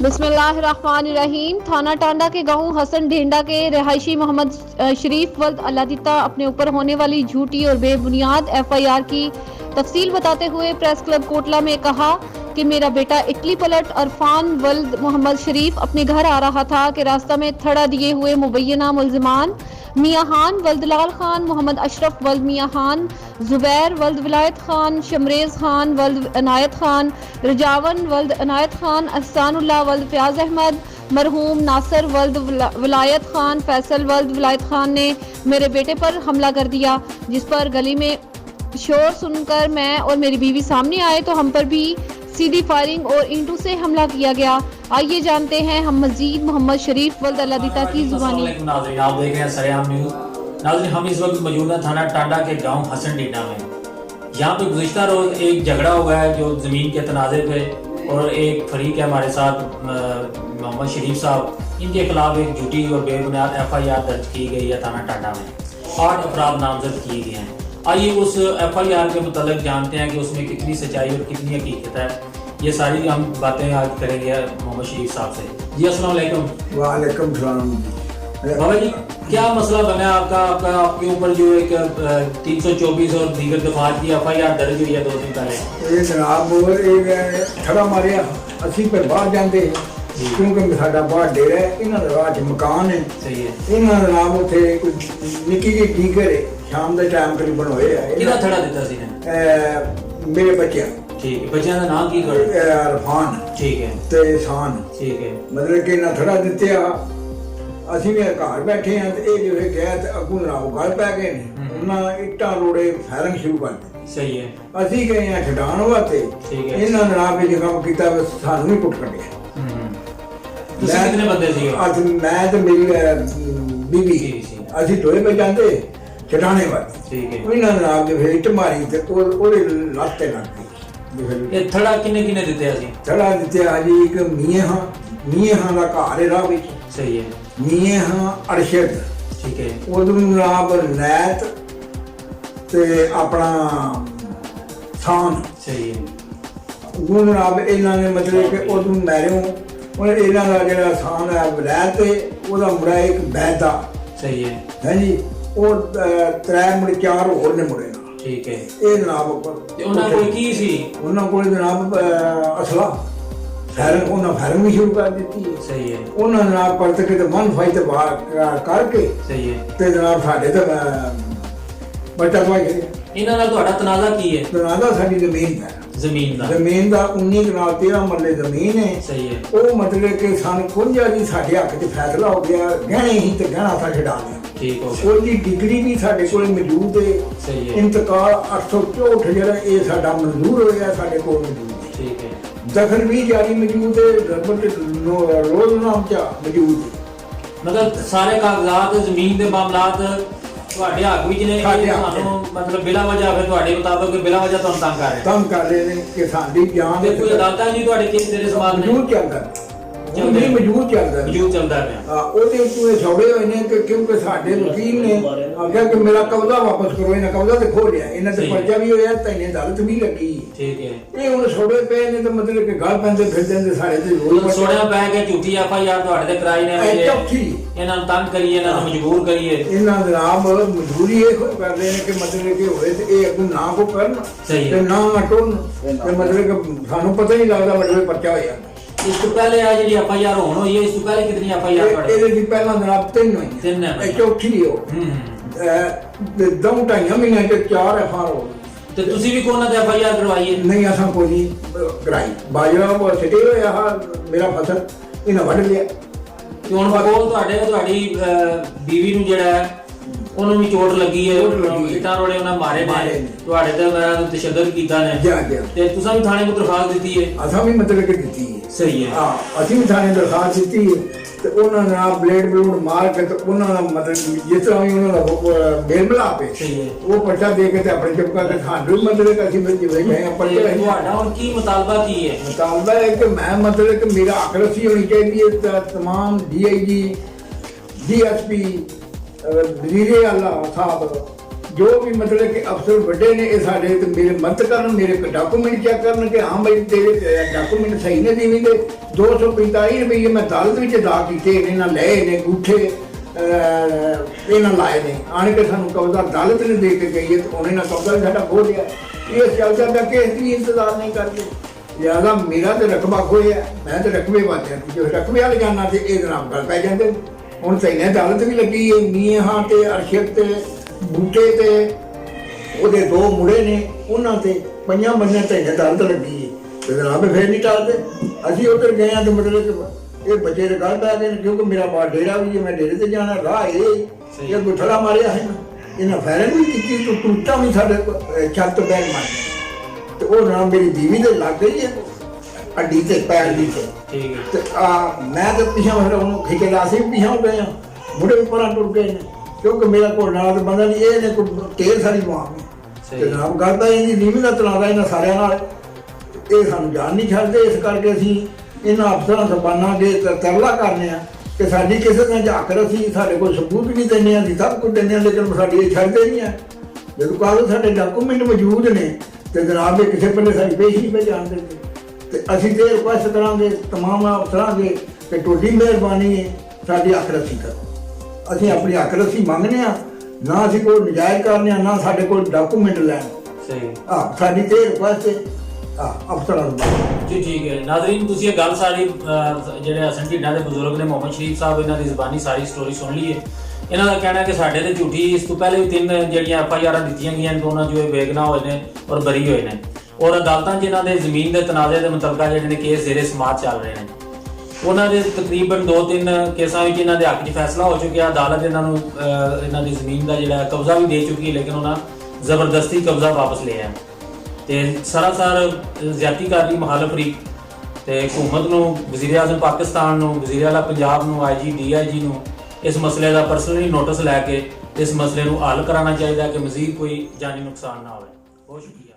बिस्मिल्लाहिर्रहमानिर्रहीम। थाना टांडा के गांव हसन ढेंडा के रहायशी मोहम्मद शरीफ वल्द अल्लादिता अपने ऊपर होने वाली झूठी और बेबुनियाद FIR की तफसील बताते हुए प्रेस क्लब कोटला में कहा कि मेरा बेटा इटली पलट अरफान वल्द मोहम्मद शरीफ अपने घर आ रहा था कि रास्ता में थड़ा दिए हुए मुबैना मुल्जिमान मियां खान वल्द लाल खान, मोहम्मद अशरफ वल्द मियां खान, जुबैर वल्द विलायत खान, शमरेज खान वल्द अनायत खान, रजावन वल्द अनायत खान, अहसानुल्लाह वल्द फयाज अहमद, मरहूम नासिर वल्द विलायत खान, फैसल वल्द विलायत खान ने मेरे बेटे पर हमला कर दिया, जिस पर गली में शोर सुनकर मैं और मेरी बीवी सामने आए तो हम पर भी सीधी फायरिंग और ईंटों से हमला किया गया। आइए जानते हैं हम मजीद मोहम्मद शरीफ वल्द अल्लादिता की जुबानी। नाज़रीन, आप देख रहे हैं सरेआम न्यूज़। नाज़रीन, हम इस वक्त मौजूद हैं थाना टांडा के गांव हसन ढेंडा में। यहाँ पे गुज़िश्ता रोज एक झगड़ा हुआ है जो ज़मीन के तनाज़े पे, और एक फरीक है हमारे साथ मोहम्मद शरीफ साहब, इनके खिलाफ एक झूठी और बेबुनियाद FIR दर्ज की गई है थाना टांडा में। 8 अफराद नामजद किए गए हैं। आइए उस FIR के मुतालिक जानते हैं कि उसमें कितनी सच्चाई और कितनी हकीकत है। ये सारी हम बातें आज करेंगे मोहम्मद शरीफ साहब से। जी अस्सलाम वालेकुम। वालेकुम सलाम। बाबा जी, क्या मसला बना आपके ऊपर जो एक 324 और दीगर दफात की FIR दर्ज हुई है 2 दिन पहले? ये जनाब एक थड़ा मारिया असी पर बाहर जाते क्योंकि साडा बाहर डेरा है, इन्हां दा राह च मकान है। सही है। इन्हां दा नाम उत्थे निक्की जी डीगर है, शाम दे टाइम करीबन होए है। किहदा थड़ा दित्ता सी ने? मेरे बच्चे। ठीक है। बच्चों का नाम की कर? अरफान। ठीक है। ते शान। ठीक है। मतलब कि इन्हां थड़ा दित्ते आ, ਅਸੀਂ ਵੀ ਘਰ ਬੈਠੇ ਹਾਂ ਤੇ ਇਹ ਜਿਹੜੇ ਗਏ ਤੇ ਅੱਗੋਂ ਨਾਲ ਗੱਲ ਪੈ ਗਏ ਨੇ, ਉਹਨਾਂ ਇੱਟਾਂ ਰੋੜੇ ਫਾਇਰਿੰਗ ਸ਼ੁਰੂ ਕਰ ਦਿੱਤੀ। ਸਹੀ ਹੈ। ਅਸੀਂ ਗਏ ਹਾਂ ਛਡਾਣ ਵਾਸਤੇ। ਠੀਕ ਹੈ। ਇਹਨਾਂ ਨੇ ਆਪ ਇਹ ਕੰਮ ਕੀਤਾ, ਸਾਨੂੰ ਵੀ ਕੁੱਟ ਕੱਢਿਆ। ਤੁਸੀਂ ਕਿੰਨੇ ਬੰਦੇ ਸੀ? ਅੱਜ ਮੈਂ ਤੇ ਮੇਰੀ ਬੀਬੀ ਸੀ, ਅਸੀਂ ਦੋਵੇਂ ਪੈ ਜਾਂਦੇ ਛਡਾਣੇ ਵਾਸਤੇ। ਠੀਕ ਹੈ। ਇਹਨਾਂ ਨੇ ਆਪ ਜੇ ਇੱਟ ਮਾਰੀ ਤੇ ਉਹਦੇ ਲੱਤ ਤੇ ਲੱਗ ਗਈ। ਇਹ ਥੜਾ ਕਿੰਨੇ ਕਿੰਨੇ ਦਿੱਤੇ ਸੀ? ਥੜਾ ਦਿੱਤੇ ਆ ਜੀ ਇੱਕ ਮੀਆਂ ਦਾ ਘਰ ਹੈ ਰਾਹ ਵਿੱਚ। ਸਹੀ ਹੈ। ਮੀਆਂ ਅਰਸ਼ਦ। ਠੀਕ ਹੈ। ਉਦੋਂ ਨਾਮ ਨੈਤ ਤੇ ਆਪਣਾ ਖਾਨ। ਸਹੀ ਹੈ। ਉਦੋਂ ਨਾਮ ਇਹਨਾਂ ਨੇ ਮਤਲਬ ਕਿ ਉਦੋਂ ਮੈਰਿਓ ਉਹ ਇਹਨਾਂ ਦਾ ਜਿਹੜਾ ਖਾਨ ਹੈ ਵਲੈਤ ਤੇ ਉਹਦਾ ਮੁੰਡਾ ਇੱਕ ਬੈਦਾ। ਸਹੀ ਹੈ। ਹਾਂਜੀ, ਉਹ 3 ਮੁੰਡੇ 4 ਹੋਰ ਨੇ ਮੁੰਡੇ ਨਾਲ। ਠੀਕ ਹੈ। ਇਹ ਜਨਾਬ ਤੇ ਉਹਨਾਂ ਕੋਲ ਕੀ ਸੀ? ਉਹਨਾਂ ਕੋਲ ਜਨਾਬ ਅਸਲਾ ਉਹਨਾਂ ਫਾਇਰਿੰਗ ਵੀ ਸ਼ੁਰੂ ਕਰ ਦਿੱਤੀ। ਸਹੀ ਹੈ। ਉਹਨਾਂ ਨਾਲ ਪਰਤ ਕੇ ਤੇ ਮਨ ਫਾਈਟ ਬਾਹਰ ਕਰਕੇ। ਸਹੀ ਹੈ। ਤੇ ਜਨਾਬ ਸਾਡੇ ਤੇ ਬੱਚਾ ਭਾਈ ਇਹਨਾਂ ਨਾਲ ਤੁਹਾਡਾ ਤਨਾਜ਼ਾ ਕੀ ਹੈ? ਤਨਾਜ਼ਾ ਸਾਡੀ ਜ਼ਮੀਨ ਦਾ। ਜ਼ਮੀਨ ਦਾ 19 ਕਨਾਲ 13 ਮਰਲੇ ਜ਼ਮੀਨ ਹੈ। ਸਹੀ ਹੈ। ਉਹ ਮਤਲਬ ਕਿ ਸਾਨੂੰ ਖੁੰਝਾ ਜੀ ਸਾਡੇ ਹੱਕ 'ਚ ਫੈਸਲਾ ਹੋ ਗਿਆ, ਗਹਿਣੇ ਹੀ ਤੇ ਗਹਿਣਾ ਸਾ ਛਡਾ ਲਿਆ। ਠੀਕ ਹੋ ਗਿਆ। ਉਹਦੀ ਡਿਗਰੀ ਵੀ ਸਾਡੇ ਕੋਲ ਮੌਜੂਦ ਹੈ। ਸਹੀ ਹੈ। ਇੰਤਕਾਲ 864 ਜਿਹੜਾ ਇਹ ਸਾਡਾ ਮਨਜ਼ੂਰ ਹੋਇਆ ਸਾਡੇ ਕੋਲ ਮੌਜੂਦ ਹੈ। ਠੀਕ ਹੈ। ਦਖਲ ਵੀ ਜਾਰੀ ਮੌਜੂਦ ਹੈ, ਰੋਜ਼ਨਾਮਾ ਮੌਜੂਦ ਹੈ। ਮਤਲਬ ਸਾਰੇ ਕਾਗਜ਼ਾਤ ਜ਼ਮੀਨ ਦੇ ਮਾਮਲਾਤ ਤੁਹਾਡੇ ਹੱਕ ਵਿੱਚ ਨੇ। ਤੁਹਾਨੂੰ ਮਤਲਬ ਬਿਲਾ ਵਜ੍ਹਾ ਫਿਰ ਤੁਹਾਡੇ ਮੁਤਾਬਕ ਬਿਲਾ ਵਜ੍ਹਾ ਤੁਹਾਨੂੰ ਤੰਗ ਕਰ ਰਹੇ ਨੇ ਕਿ ਸਾਡੀ ਜਾਨ ਤੇ ਕੋਈ ਅਦਾਲਤਾਂ ਜੀ ਤੁਹਾਡੇ ਕੇਸ ਤੇਰੇ ਸਮਾਨ ਮੌਜੂਦ ਚੱਲਦਾ ਮੌਜੂਦ ਚੱਲਦਾ ਪਿਆ। ਉਹਦੇ ਉੱਤੇ ਛੋੜੇ ਹੋਏ ਨੇ ਕਿ ਕਿਉਂਕਿ ਸਾਡੇ ਵਕੀਲ ਨੇ ਆਖਿਆ ਕਿ ਮੇਰਾ ਕਬਜ਼ਾ ਵਾਪਸ ਕਰੋ। ਇਹਨਾਂ ਕਬਜ਼ਾ ਤੇ ਖੋ ਲਿਆ, ਇਹਨਾਂ ਤੇ ਪਰਚਾ ਵੀ ਹੋਇਆ, ਤੈਨੇ ਅਦਾਲਤ ਵੀ ਲੱਗੀ। ਠੀਕ ਹੈ। ਇਹ ਹੁਣ ਛੋੜੇ ਪਏ ਨੇ ਤਾਂ ਮਤਲਬ ਕਿ ਗੱਲ ਪੈਂਦੇ ਫਿਰਦੇ ਨੇ ਸਾਡੇ ਤੇ ਛੋੜਿਆ ਪੈ ਕੇ ਝੂਠੀ FIR ਤੁਹਾਡੇ ਤੇ ਕਰਾਈ ਨੇ। ਚੌਥੀ ਇਹਨਾਂ ਨੂੰ ਤੰਗ ਕਰੀਏ, ਇਹਨਾਂ ਨੂੰ ਮਜਬੂਰ ਕਰੀਏ। ਇਹਨਾਂ ਦੇ ਨਾਮ ਮਜਬੂਰੀ ਇਹ ਕਰਦੇ ਨੇ ਕਿ ਮਤਲਬ ਕਿ ਹੋਏ ਤੇ ਇਹ ਅੱਗੋਂ ਨਾ ਕੋ ਕਰਨ ਤੇ ਨਾ ਟੁਰਨ ਤੇ ਮਤਲਬ ਕਿ ਸਾਨੂੰ ਪਤਾ ਹੀ ਲੱਗਦਾ ਮਤਲਬ ਪਰਚਾ ਹੋਇਆ। ਇਸ ਤੋਂ ਪਹਿਲੇ ਆ ਜਿਹੜੀ FIR ਹੋਣ ਹੋਈ ਹੈ, ਇਸ ਤੋਂ ਪਹਿਲੇ ਕਿਤਨੀ FIR ਤੁਹਾਡੇ? ਇਹਦੇ ਦੀ ਪਹਿਲਾਂ ਜਨਾਬ 3 ਹੋਈ। 3 ਹੈ। ਇਹ ਚੌਥੀ ਹੋ। 2-2.5 ਮਹੀਨਿਆਂ ਚ 4 FIR ਹੋ। ਤੇ ਤੁਸੀਂ ਵੀ ਕੋਨਾ ਤੇ FIR ਕਰਵਾਈ ਹੈ? ਨਹੀਂ, ਅਸਾਂ ਕੋਈ ਨਹੀਂ ਕਰਾਈ। ਬਾਜਰਾ ਉਹ ਸਿੱਟੇ ਹੋਇਆ ਮੇਰਾ ਫਸਲ ਇਹਨਾਂ ਵੱਢ ਲਿਆ। ਤੇ ਹੁਣ ਕੋਲ ਤੁਹਾਡੀ ਬੀਵੀ ਨੂੰ ਜਿਹੜਾ ਹੈ ਉਹਨੂੰ ਵੀ ਚੋਟ ਲੱਗੀ ਹੈ, ਇੱਟਾਂ ਰੋੜੇ ਉਹਨਾਂ ਮਾਰੇ ਨੇ, ਤੁਹਾਡੇ ਤੇ ਤਸ਼ੱਦਦ ਕੀਤਾ ਨੇ ਤੇ ਤੁਸੀਂ ਵੀ ਥਾਣੇ ਨੂੰ ਦਰਖਾਸਤ ਦਿੱਤੀ ਹੈ? ਅਸਾਂ ਵੀ ਮਤਲਬ ਕਿ ਦਿੱਤੀ ਹੈ। ਸਹੀ ਹੈ। ਹਾਂ, ਅਸੀਂ ਵੀ ਥਾਣੇ ਦਰਖਾਸਤ ਦਿੱਤੀ ਹੈ ਤੇ ਉਹਨਾਂ ਨੇ ਬਲੇਡ ਮਾਰ ਕੇ ਤੇ ਉਹਨਾਂ ਦਾ ਮਤਲਬ ਜਿਸ ਤਰ੍ਹਾਂ ਵੀ ਉਹਨਾਂ ਦਾ ਮੇਲ ਮਿਲਾਪ ਹੈ। ਸਹੀ ਹੈ। ਉਹ ਪਰਚਾ ਦੇ ਕੇ ਤੇ ਆਪਣੇ ਚੁੱਪ ਕਰਕੇ ਸਾਨੂੰ ਮਤਲਬ ਕਿ ਅਸੀਂ ਜਿਵੇਂ ਗਏ ਆਪਾਂ। ਤੁਹਾਡਾ ਹੁਣ ਕੀ ਮੁਤਾਲਬਾ ਕੀ ਹੈ? ਮੁਤਾਲਬਾ ਹੈ ਕਿ ਮੈਂ ਮਤਲਬ ਕਿ ਮੇਰਾ ਹੱਕ ਰੱਸੀ ਹੋਣੀ ਚਾਹੀਦੀ ਹੈ। ਤਮਾਮ DIG DSP ਵਜ਼ੀਰ ਆਲਾ ਸਾਹਿਬ ਜੋ ਵੀ ਮਤਲਬ ਕਿ ਅਫਸਰ ਵੱਡੇ ਨੇ ਇਹ ਸਾਡੇ ਤੇ ਮੇਰੇ ਮਦਦ ਕਰਨ, ਮੇਰੇ ਡਾਕੂਮੈਂਟ ਚੈੱਕ ਕਰਨ ਕਿ ਹਾਂ ਬਈ ਤੇਰੇ ਡਾਕੂਮੈਂਟ ਸਹੀ ਨੇ ਜਿਵੇਂ ਦੇ 245 ਰੁਪਏ ਮੈਂ ਅਦਾਲਤ ਵਿੱਚ ਅਦਾ ਕੀਤੇ ਇਹਨਾਂ ਲਏ ਨੇ ਗੂਠੇ ਇਹਨਾਂ ਲਾਏ ਨੇ ਆਣ ਕੇ ਸਾਨੂੰ ਕਬਜ਼ਾ ਅਦਾਲਤ ਨੇ ਦੇ ਕੇ ਗਈ ਹੈ ਤੇ ਉਹਨੇ ਨਾ ਕਬਜ਼ਾ ਸਾਡਾ ਖੋਹ ਲਿਆ। ਇਹ ਚੱਲਦਾ ਪਿਆ ਕਿ ਇਸ ਵੀ ਇੰਤਜ਼ਾਰ ਨਹੀਂ ਕਰਦੇ ਜ਼ਿਆਦਾ ਮੇਰਾ ਤੇ ਰਕਬਾ ਖੋਇਆ ਮੈਂ ਤੇ ਰਕਬੇ ਵਾਚਿਆ ਜੋ ਰਕਬੇ ਵਾਲੇ ਜਾਣਾ ਤੇ ਇਹ ਜਨਾਬ ਗੱਲ ਪੈ ਜਾਂਦੇ ਹੁਣ ਸਹੀ ਅਦਾਲਤ ਵੀ ਲੱਗੀ ਹੈ ਮੀਆਂ ਤੇ ਅਰਸ਼ਦ ਤੇ ਬੂਟੇ ਤੇ ਉਹਦੇ 2 ਮੁੰਡੇ ਨੇ ਉਹਨਾਂ ਤੇ 5 ਬੰਨਿਆਂ ਤੇ ਅਦਾਲਤ ਲੱਗੀ ਹੈ ਤੇ ਜਨਾਬ ਫੇਰ ਨਹੀਂ ਟਾਲਦੇ। ਅਸੀਂ ਉੱਧਰ ਗਏ ਆ ਤੇ ਮਤਲਬ ਕਿ ਇਹ ਬੱਚੇ ਦੇ ਗੱਲ ਪੈ ਗਏ ਕਿਉਂਕਿ ਮੇਰਾ ਬਾਹਰ ਡੇਰਾ ਵੀ ਹੈ ਮੈਂ ਡੇਰੇ ਤੇ ਜਾਣਾ ਰਾਹ ਇਹ ਗੁੱਠੜਾ ਮਾਰਿਆ ਹੈ ਇਹਨਾਂ ਫੈਰਨ ਵੀ ਕੀਤੀ ਤੂੰ ਟੁੱਟਾ ਵੀ ਸਾਡੇ ਛੱਤ ਬੈਗ ਮਾਰ ਤੇ ਉਹ ਨਾਮ ਮੇਰੀ ਦੀਵੀ ਦੇ ਲੱਗ ਗਈ ਹੈ ਅੱਡੀ ਤੇ ਪੈਰ ਦੀ ਤੇ ਮੈਂ ਤੇ ਪਿਛਾ ਉਹਨੂੰ ਖਿੱਚ ਲਾ ਸੀ ਪਿਛਾ ਹੋ ਗਏ ਆ ਮੁੰਡੇ ਵੀ ਪਰਾਂ ਟੁੱਟ ਗਏ ਨੇ ਕਿਉਂਕਿ ਮੇਰਾ ਕੋਲ ਨਾਲ ਤਾਂ ਬੰਦਾ ਨਹੀਂ ਇਹ ਨੇ ਕੋਈ ਢੇਰ ਸਾਰੀ ਮਾਂ ਤੇ ਨਾਮ ਕਰਦਾ ਇਹਦੀ ਦੀਵੀ ਦਾ ਤਲਾਗਾ ਇਹਨਾਂ ਸਾਰਿਆਂ ਨਾਲ ਇਹ ਸਾਨੂੰ ਜਾਣ ਨਹੀਂ ਛੱਡਦੇ ਇਸ ਕਰਕੇ ਅਸੀਂ ਇਹਨਾਂ ਅਫਸਰਾਂ ਜ਼ਬਾਨਾਂ ਦੇ ਤਰਲਾ ਕਰਨੇ ਆ ਕਿ ਸਾਡੀ ਕਿਸੇ ਨੇ ਝਾਕ ਰਸੀ ਸਾਡੇ ਕੋਲ ਸਬੂਤ ਨਹੀਂ ਦਿੰਦੇ ਆ ਅਸੀਂ ਸਭ ਕੁਝ ਦਿੰਦੇ ਆ ਲੇਕਿਨ ਸਾਡੀ ਇਹ ਛੱਡਦੇ ਨਹੀਂ ਆ ਜਦੋਂ ਕਾਗਜ਼ ਸਾਡੇ ਡਾਕੂਮੈਂਟ ਮੌਜੂਦ ਨੇ ਤੇ ਜਨਾਬ ਦੇ ਕਿਸੇ ਪੱਲੇ ਸਾਡੀ ਪੇਸ਼ ਨਹੀਂ ਪੈ ਜਾਣ ਦਿੰਦੇ ਤੇ ਅਸੀਂ ਤੇ ਰਿਕੁਐਸਟ ਕਰਾਂਗੇ ਤਮਾਮ ਅਫਸਰਾਂ ਦੇ ਕਿ ਤੁਹਾਡੀ ਮਿਹਰਬਾਨੀ ਹੈ ਸਾਡੀ ਹੱਕ ਰਸੀ ਕਰੋ। ਅਸੀਂ ਆਪਣੀ ਹੱਕ ਰਸੀ ਮੰਗਦੇ ਆ ਨਾ ਅਸੀਂ ਕੋਈ ਨਜਾਇਜ਼ ਕਰਨੇ ਆ ਨਾ ਸਾਡੇ ਕੋਲ ਡਾਕੂਮੈਂਟ ਲੈਣ ਸਹੀ ਸਾਡੀ ਤੇ ਰਿਕੁਐਸਟ ਹੈ ਅਫਸਰਾਂ ਨੂੰ ਜੀ ਠੀਕ ਹੈ। ਨਾਜ਼ਰੀਨ ਤੁਸੀਂ ਇਹ ਗੱਲ ਸਾਰੀ ਜਿਹੜੇ ਹਸਨ ਢੀਂਡਾ ਦੇ ਬਜ਼ੁਰਗ ਨੇ ਮੁਹੰਮਦ ਸ਼ਰੀਫ ਸਾਹਿਬ ਇਹਨਾਂ ਦੀ ਜ਼ਬਾਨੀ ਸਾਰੀ ਸਟੋਰੀ ਸੁਣ ਲਈ ਹੈ। ਇਹਨਾਂ ਦਾ ਕਹਿਣਾ ਹੈ ਕਿ ਸਾਡੇ ਤੇ ਝੂਠੀ ਇਸ ਤੋਂ ਪਹਿਲੇ ਵੀ 3 ਜਿਹੜੀਆਂ FIR ਦਿੱਤੀਆਂ ਗਈਆਂ ਦੋਨਾਂ ਜੋ ਇਹ ਬੇਗੁਨਾਹ ਹੋਏ ਨੇ ਔਰ ਬਰੀ ਹੋਏ ਨੇ ਔਰ ਅਦਾਲਤਾਂ 'ਚ ਇਹਨਾਂ ਦੇ ਜ਼ਮੀਨ ਦੇ ਤਨਾਜ਼ੇ ਦੇ ਮੁਤਲਕਾ ਜਿਹੜੇ ਨੇ ਕੇਸ ਜ਼ੇਰੇ ਸਮਾਅਤ ਚੱਲ ਰਹੇ ਨੇ। ਉਹਨਾਂ ਦੇ ਤਕਰੀਬਨ 2-3 ਕੇਸਾਂ ਵਿੱਚ ਇਹਨਾਂ ਦੇ ਹੱਕ 'ਚ ਫੈਸਲਾ ਹੋ ਚੁੱਕਿਆ। ਅਦਾਲਤ ਇਹਨਾਂ ਨੂੰ ਇਹਨਾਂ ਦੀ ਜ਼ਮੀਨ ਦਾ ਜਿਹੜਾ ਕਬਜ਼ਾ ਵੀ ਦੇ ਚੁੱਕੀ ਹੈ ਲੇਕਿਨ ਉਹਨਾਂ ਜ਼ਬਰਦਸਤੀ ਕਬਜ਼ਾ ਵਾਪਸ ਲਿਆ ਤੇ ਸਰਾਸਰ ਜ਼ਿਆਦਤੀ ਕਰ ਰਹੀ ਮੁਖਾਲਫ ਰੀ ਤੇ ਹਕੂਮਤ ਨੂੰ ਵਜ਼ੀਰ ਆਜ਼ਮ ਪਾਕਿਸਤਾਨ ਨੂੰ ਵਜ਼ੀਰ ਆਲਾ ਪੰਜਾਬ ਨੂੰ IG DIG ਨੂੰ ਇਸ ਮਸਲੇ ਦਾ ਪਰਸਨਲੀ ਨੋਟਿਸ ਲੈ ਕੇ ਇਸ ਮਸਲੇ ਨੂੰ ਹੱਲ ਕਰਾਉਣਾ ਚਾਹੀਦਾ ਕਿ ਮਜ਼ੀਦ ਕੋਈ ਜਾਨੀ ਨੁਕਸਾਨ ਨਾ ਹੋਵੇ। ਬਹੁਤ ਸ਼ੁਕਰੀਆ।